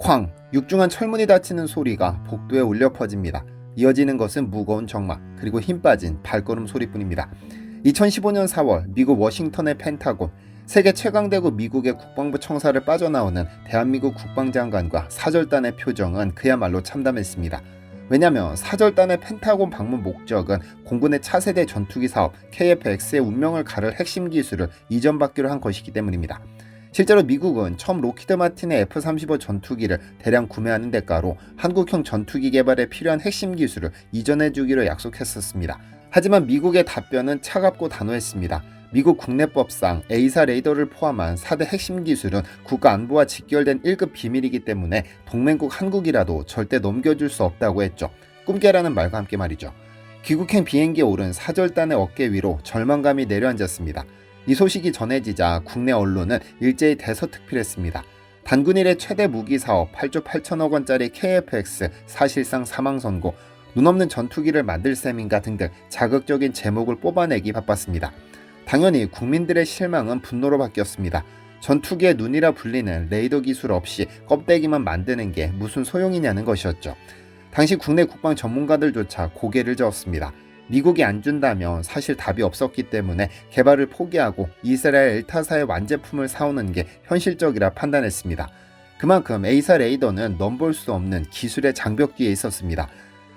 쾅! 육중한 철문이 닫히는 소리가 복도에 울려 퍼집니다. 이어지는 것은 무거운 정막, 그리고 힘 빠진 발걸음 소리뿐입니다. 2015년 4월 미국 워싱턴의 펜타곤, 세계 최강대국 미국의 국방부 청사를 빠져나오는 대한민국 국방장관과 사절단의 표정은 그야말로 참담했습니다. 왜냐하면 사절단의 펜타곤 방문 목적은 공군의 차세대 전투기 사업 KF-X의 운명을 가를 핵심 기술을 이전받기로 한 것이기 때문입니다. 실제로 미국은 처음 로키드 마틴의 F-35 전투기를 대량 구매하는 대가로 한국형 전투기 개발에 필요한 핵심 기술을 이전해주기로 약속했었습니다. 하지만 미국의 답변은 차갑고 단호했습니다. 미국 국내법상 A사 레이더를 포함한 4대 핵심 기술은 국가 안보와 직결된 1급 비밀이기 때문에 동맹국 한국이라도 절대 넘겨줄 수 없다고 했죠. 꿈깨라는 말과 함께 말이죠. 귀국행 비행기에 오른 사절단의 어깨 위로 절망감이 내려앉았습니다. 이 소식이 전해지자 국내 언론은 일제히 대서특필했습니다. 단군일의 최대 무기 사업 8조 8천억 원짜리 KF-X 사실상 사망 선고, 눈없는 전투기를 만들 셈인가 등등 자극적인 제목을 뽑아내기 바빴습니다. 당연히 국민들의 실망은 분노로 바뀌었습니다. 전투기의 눈이라 불리는 레이더 기술 없이 껍데기만 만드는 게 무슨 소용이냐는 것이었죠. 당시 국내 국방 전문가들조차 고개를 저었습니다. 미국이 안 준다면 사실 답이 없었기 때문에 개발을 포기하고 이스라엘 엘타사의 완제품을 사오는 게 현실적이라 판단했습니다. 그만큼 A사 레이더는 넘볼 수 없는 기술의 장벽 뒤에 있었습니다.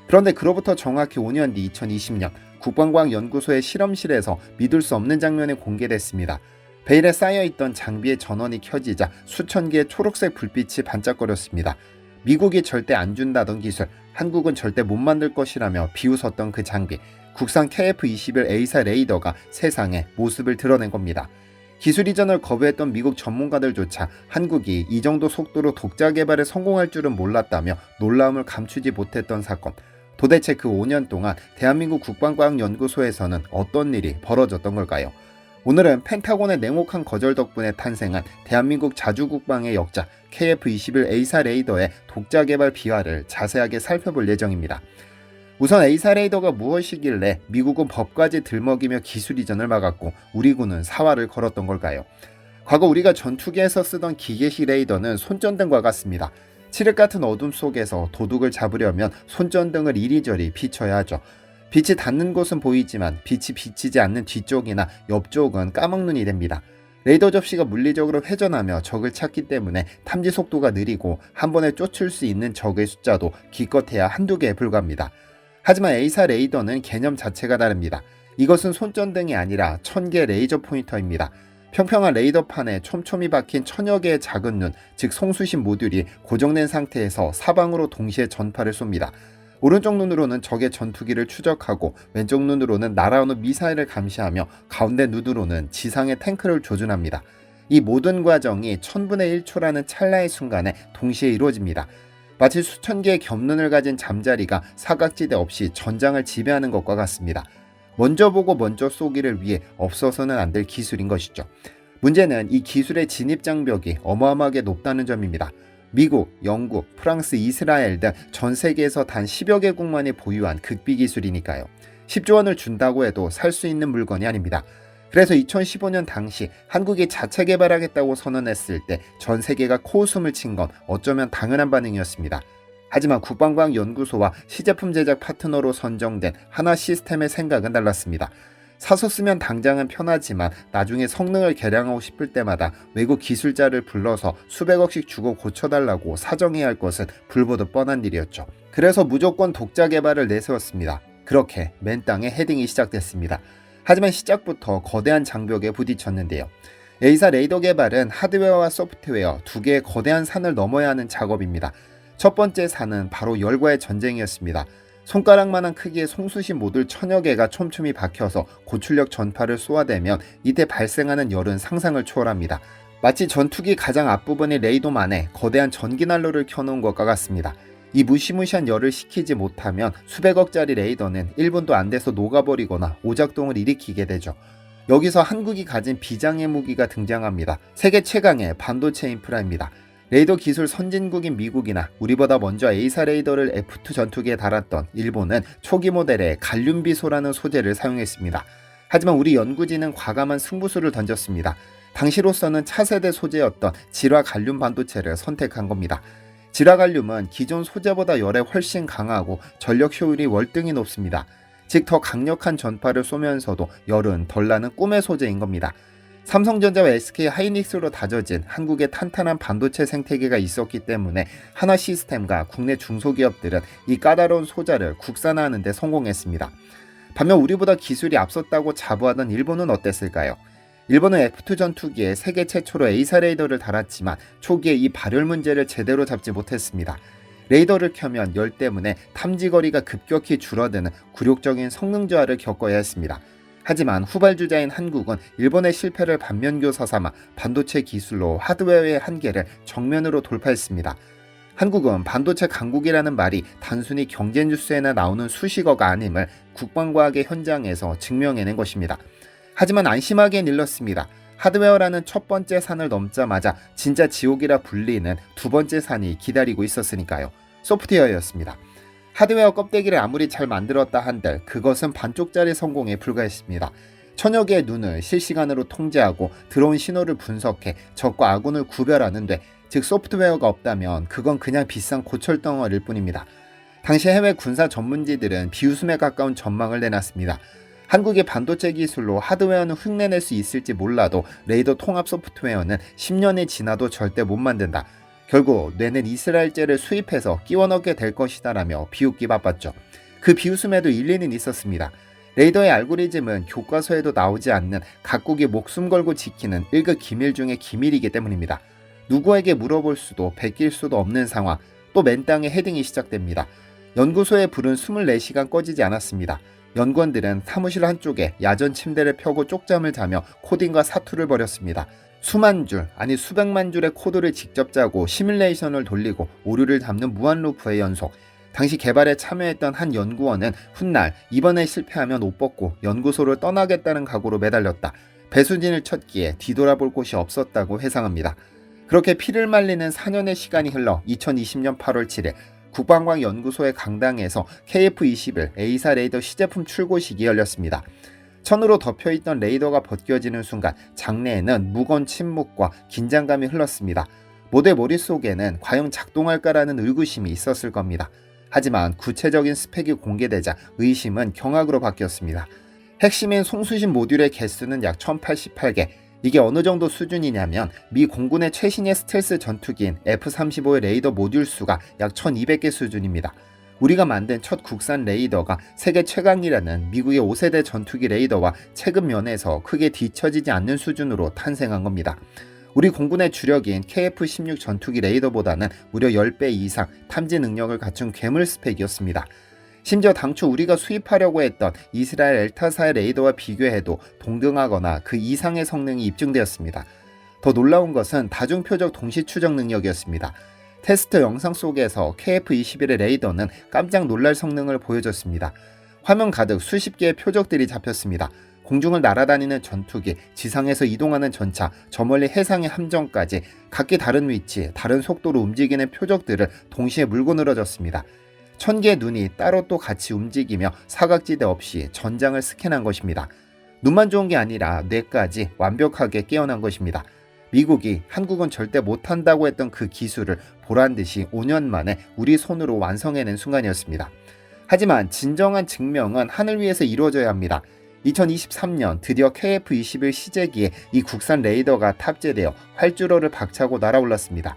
그런데 그로부터 정확히 5년 뒤 2020년 국방과학연구소의 실험실에서 믿을 수 없는 장면이 공개됐습니다. 베일에 쌓여있던 장비의 전원이 켜지자 수천 개의 초록색 불빛이 반짝거렸습니다. 미국이 절대 안 준다던 기술, 한국은 절대 못 만들 것이라며 비웃었던 그 장비, 국산 KF-21 A사 레이더가 세상에 모습을 드러낸 겁니다. 기술 이전을 거부했던 미국 전문가들조차 한국이 이 정도 속도로 독자 개발에 성공할 줄은 몰랐다며 놀라움을 감추지 못했던 사건. 도대체 그 5년 동안 대한민국 국방과학연구소에서는 어떤 일이 벌어졌던 걸까요? 오늘은 펜타곤의 냉혹한 거절 덕분에 탄생한 대한민국 자주국방의 역작 KF-21 A사 레이더의 독자 개발 비화를 자세하게 살펴볼 예정입니다. 우선 A사 레이더가 무엇이길래 미국은 법까지 들먹이며 기술 이전을 막았고 우리 군은 사활을 걸었던 걸까요? 과거 우리가 전투기에서 쓰던 기계식 레이더는 손전등과 같습니다. 칠흑 같은 어둠 속에서 도둑을 잡으려면 손전등을 이리저리 비춰야 하죠. 빛이 닿는 곳은 보이지만 빛이 비치지 않는 뒤쪽이나 옆쪽은 까막눈이 됩니다. 레이더 접시가 물리적으로 회전하며 적을 찾기 때문에 탐지 속도가 느리고 한 번에 쫓을 수 있는 적의 숫자도 기껏해야 한두 개에 불과합니다. 하지만 A사 레이더는 개념 자체가 다릅니다. 이것은 손전등이 아니라 1000개 레이저 포인터입니다. 평평한 레이더판에 촘촘히 박힌 1000여 개의 작은 눈, 즉 송수신 모듈이 고정된 상태에서 사방으로 동시에 전파를 쏩니다. 오른쪽 눈으로는 적의 전투기를 추적하고 왼쪽 눈으로는 날아오는 미사일을 감시하며 가운데 눈으로는 지상의 탱크를 조준합니다. 이 모든 과정이 1000분의 1초라는 찰나의 순간에 동시에 이루어집니다. 마치 수천 개의 겹눈을 가진 잠자리가 사각지대 없이 전장을 지배하는 것과 같습니다. 먼저 보고 먼저 쏘기를 위해 없어서는 안 될 기술인 것이죠. 문제는 이 기술의 진입 장벽이 어마어마하게 높다는 점입니다. 미국, 영국, 프랑스, 이스라엘 등 전 세계에서 단 10여 개국만이 보유한 극비 기술이니까요. 10조 원을 준다고 해도 살 수 있는 물건이 아닙니다. 그래서 2015년 당시 한국이 자체 개발하겠다고 선언했을 때 전 세계가 코웃음을 친 건 어쩌면 당연한 반응이었습니다. 하지만 국방과학연구소와 시제품 제작 파트너로 선정된 하나 시스템의 생각은 달랐습니다. 사서 쓰면 당장은 편하지만 나중에 성능을 개량하고 싶을 때마다 외국 기술자를 불러서 수백억씩 주고 고쳐달라고 사정해야 할 것은 불보듯 뻔한 일이었죠. 그래서 무조건 독자 개발을 내세웠습니다. 그렇게 맨 땅에 헤딩이 시작됐습니다. 하지만 시작부터 거대한 장벽에 부딪혔는데요. A사 레이더 개발은 하드웨어와 소프트웨어 두 개의 거대한 산을 넘어야 하는 작업입니다. 첫 번째 산은 바로 열과의 전쟁이었습니다. 손가락만한 크기의 송수신 모듈 1000여 개가 촘촘히 박혀서 고출력 전파를 쏘아대면 이때 발생하는 열은 상상을 초월합니다. 마치 전투기 가장 앞부분의 레이더만에 거대한 전기난로를 켜놓은 것과 같습니다. 이 무시무시한 열을 식히지 못하면 수백억짜리 레이더는 1분도 안 돼서 녹아버리거나 오작동을 일으키게 되죠. 여기서 한국이 가진 비장의 무기가 등장합니다. 세계 최강의 반도체 인프라입니다. 레이더 기술 선진국인 미국이나 우리보다 먼저 A사 레이더를 F2 전투기에 달았던 일본은 초기 모델의 갈륨비소라는 소재를 사용했습니다. 하지만 우리 연구진은 과감한 승부수를 던졌습니다. 당시로서는 차세대 소재였던 질화 갈륨 반도체를 선택한 겁니다. 지라갈륨은 기존 소재보다 열에 훨씬 강하고 전력 효율이 월등히 높습니다. 즉 더 강력한 전파를 쏘면서도 열은 덜 나는 꿈의 소재인 겁니다. 삼성전자와 SK 하이닉스로 다져진 한국의 탄탄한 반도체 생태계가 있었기 때문에 한화시스템과 국내 중소기업들은 이 까다로운 소자를 국산화하는 데 성공했습니다. 반면 우리보다 기술이 앞섰다고 자부하던 일본은 어땠을까요? 일본은 F2 전투기에 세계 최초로 A사 레이더를 달았지만 초기에 이 발열 문제를 제대로 잡지 못했습니다. 레이더를 켜면 열 때문에 탐지거리가 급격히 줄어드는 굴욕적인 성능 저하를 겪어야 했습니다. 하지만 후발주자인 한국은 일본의 실패를 반면교사 삼아 반도체 기술로 하드웨어의 한계를 정면으로 돌파했습니다. 한국은 반도체 강국이라는 말이 단순히 경제 뉴스에나 나오는 수식어가 아님을 국방과학의 현장에서 증명해낸 것입니다. 하지만 안심하기엔 일렀습니다. 하드웨어라는 첫 번째 산을 넘자마자 진짜 지옥이라 불리는 두 번째 산이 기다리고 있었으니까요. 소프트웨어였습니다. 하드웨어 껍데기를 아무리 잘 만들었다 한들 그것은 반쪽짜리 성공에 불과했습니다. 천여 개의 눈을 실시간으로 통제하고 들어온 신호를 분석해 적과 아군을 구별하는데, 즉 소프트웨어가 없다면 그건 그냥 비싼 고철덩어리일 뿐입니다. 당시 해외 군사 전문지들은 비웃음에 가까운 전망을 내놨습니다. 한국의 반도체 기술로 하드웨어는 흉내낼 수 있을지 몰라도 레이더 통합 소프트웨어는 10년이 지나도 절대 못 만든다. 결국 뇌는 이스라엘제를 수입해서 끼워 넣게 될 것이다라며 비웃기 바빴죠. 그 비웃음에도 일리는 있었습니다. 레이더의 알고리즘은 교과서에도 나오지 않는 각국이 목숨 걸고 지키는 1급 기밀 중의 기밀이기 때문입니다. 누구에게 물어볼 수도 베낄 수도 없는 상황. 또 맨땅에 헤딩이 시작됩니다. 연구소의 불은 24시간 꺼지지 않았습니다. 연구원들은 사무실 한쪽에 야전 침대를 펴고 쪽잠을 자며 코딩과 사투를 벌였습니다. 수만 줄, 아니 수백만 줄의 코드를 직접 짜고 시뮬레이션을 돌리고 오류를 잡는 무한 루프의 연속. 당시 개발에 참여했던 한 연구원은 훗날 이번에 실패하면 옷 벗고 연구소를 떠나겠다는 각오로 매달렸다. 배수진을 쳤기에 뒤돌아볼 곳이 없었다고 회상합니다. 그렇게 피를 말리는 4년의 시간이 흘러 2020년 8월 7일 국방과학 연구소의 강당에서 KF-21 A사 레이더 시제품 출고식이 열렸습니다. 천으로 덮여있던 레이더가 벗겨지는 순간 장내에는 무거운 침묵과 긴장감이 흘렀습니다. 모두의 머릿속에는 과연 작동할까라는 의구심이 있었을 겁니다. 하지만 구체적인 스펙이 공개되자 의심은 경악으로 바뀌었습니다. 핵심인 송수신 모듈의 개수는 약 1088개. 이게 어느 정도 수준이냐면 미 공군의 최신의 스텔스 전투기인 F-35의 레이더 모듈 수가 약 1200개 수준입니다. 우리가 만든 첫 국산 레이더가 세계 최강이라는 미국의 5세대 전투기 레이더와 체급 면에서 크게 뒤처지지 않는 수준으로 탄생한 겁니다. 우리 공군의 주력인 KF-16 전투기 레이더보다는 무려 10배 이상 탐지 능력을 갖춘 괴물 스펙이었습니다. 심지어 당초 우리가 수입하려고 했던 이스라엘 엘타사의 레이더와 비교해도 동등하거나 그 이상의 성능이 입증되었습니다. 더 놀라운 것은 다중표적 동시추적 능력이었습니다. 테스트 영상 속에서 KF-21의 레이더는 깜짝 놀랄 성능을 보여줬습니다. 화면 가득 수십 개의 표적들이 잡혔습니다. 공중을 날아다니는 전투기, 지상에서 이동하는 전차, 저 멀리 해상의 함정까지 각기 다른 위치, 다른 속도로 움직이는 표적들을 동시에 물고 늘어졌습니다. 1000개의 눈이 따로 또 같이 움직이며 사각지대 없이 전장을 스캔한 것입니다. 눈만 좋은 게 아니라 뇌까지 완벽하게 깨어난 것입니다. 미국이 한국은 절대 못한다고 했던 그 기술을 보란듯이 5년 만에 우리 손으로 완성해낸 순간이었습니다. 하지만 진정한 증명은 하늘 위에서 이루어져야 합니다. 2023년 드디어 KF-21 시제기에 이 국산 레이더가 탑재되어 활주로를 박차고 날아올랐습니다.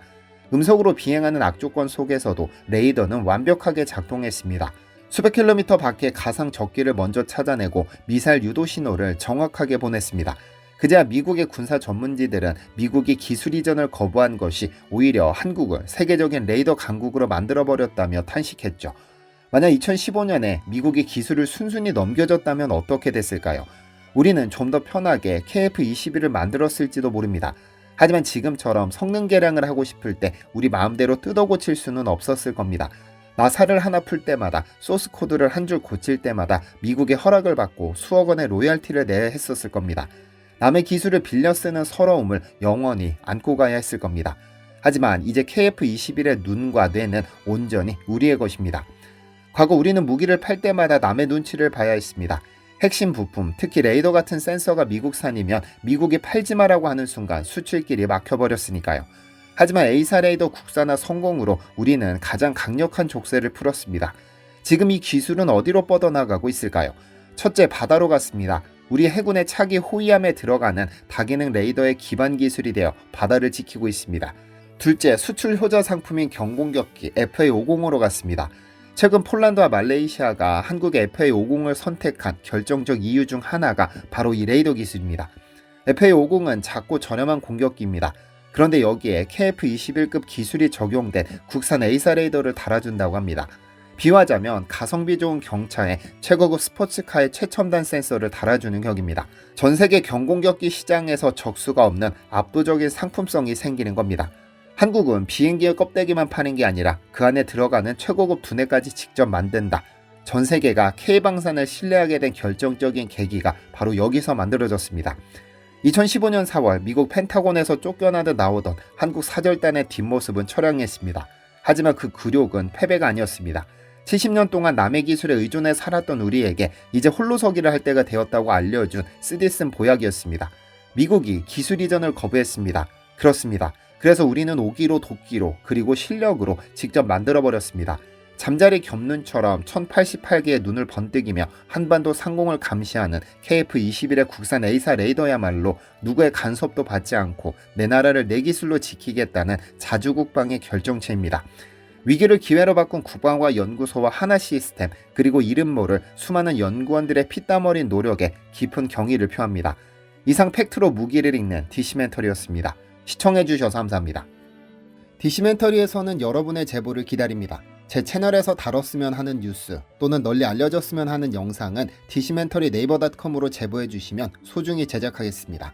음속으로 비행하는 악조건 속에서도 레이더는 완벽하게 작동했습니다. 수백 킬로미터 밖의 가상 적기를 먼저 찾아내고 미사일 유도 신호를 정확하게 보냈습니다. 그제야 미국의 군사 전문지들은 미국이 기술 이전을 거부한 것이 오히려 한국을 세계적인 레이더 강국으로 만들어버렸다며 탄식했죠. 만약 2015년에 미국이 기술을 순순히 넘겨줬다면 어떻게 됐을까요? 우리는 좀 더 편하게 KF-21을 만들었을지도 모릅니다. 하지만 지금처럼 성능 개량을 하고 싶을 때 우리 마음대로 뜯어 고칠 수는 없었을 겁니다. 나사를 하나 풀 때마다, 소스 코드를 한 줄 고칠 때마다 미국의 허락을 받고 수억 원의 로열티를 내야 했었을 겁니다. 남의 기술을 빌려 쓰는 서러움을 영원히 안고 가야 했을 겁니다. 하지만 이제 KF-21의 눈과 뇌는 온전히 우리의 것입니다. 과거 우리는 무기를 팔 때마다 남의 눈치를 봐야 했습니다. 핵심 부품, 특히 레이더 같은 센서가 미국산이면 미국이 팔지 마라고 하는 순간 수출길이 막혀버렸으니까요. 하지만 A사 레이더 국산화 성공으로 우리는 가장 강력한 족쇄를 풀었습니다. 지금 이 기술은 어디로 뻗어나가고 있을까요? 첫째, 바다로 갔습니다. 우리 해군의 차기 호위함에 들어가는 다기능 레이더의 기반 기술이 되어 바다를 지키고 있습니다. 둘째, 수출 효자 상품인 경공격기 FA-50으로 갔습니다. 최근 폴란드와 말레이시아가 한국의 FA-50을 선택한 결정적 이유 중 하나가 바로 이 레이더 기술입니다. FA-50은 작고 저렴한 공격기입니다. 그런데 여기에 KF-21급 기술이 적용된 국산 A사 레이더를 달아준다고 합니다. 비유하자면 가성비 좋은 경차에 최고급 스포츠카의 최첨단 센서를 달아주는 격입니다. 전 세계 경공격기 시장에서 적수가 없는 압도적인 상품성이 생기는 겁니다. 한국은 비행기의 껍데기만 파는 게 아니라 그 안에 들어가는 최고급 두뇌까지 직접 만든다. 전 세계가 K방산을 신뢰하게 된 결정적인 계기가 바로 여기서 만들어졌습니다. 2015년 4월 미국 펜타곤에서 쫓겨나듯 나오던 한국 사절단의 뒷모습은 처량했습니다. 하지만 그 굴욕은 패배가 아니었습니다. 70년 동안 남의 기술에 의존해 살았던 우리에게 이제 홀로서기를 할 때가 되었다고 알려준 쓰디쓴 보약이었습니다. 미국이 기술 이전을 거부했습니다. 그렇습니다. 그래서 우리는 오기로 도끼로 그리고 실력으로 직접 만들어버렸습니다. 잠자리 겹눈처럼 1088개의 눈을 번뜩이며 한반도 상공을 감시하는 KF-21의 국산 A사 레이더야말로 누구의 간섭도 받지 않고 내 나라를 내 기술로 지키겠다는 자주국방의 결정체입니다. 위기를 기회로 바꾼 국방과 연구소와 하나 시스템 그리고 이름 모를 수많은 연구원들의 피땀 어린 노력에 깊은 경의를 표합니다. 이상 팩트로 무기를 읽는 디시멘터리였습니다. 시청해주셔서 감사합니다. 디시멘터리에서는 여러분의 제보를 기다립니다. 제 채널에서 다뤘으면 하는 뉴스 또는 널리 알려졌으면 하는 영상은 디시멘터리 네이버.com으로 제보해주시면 소중히 제작하겠습니다.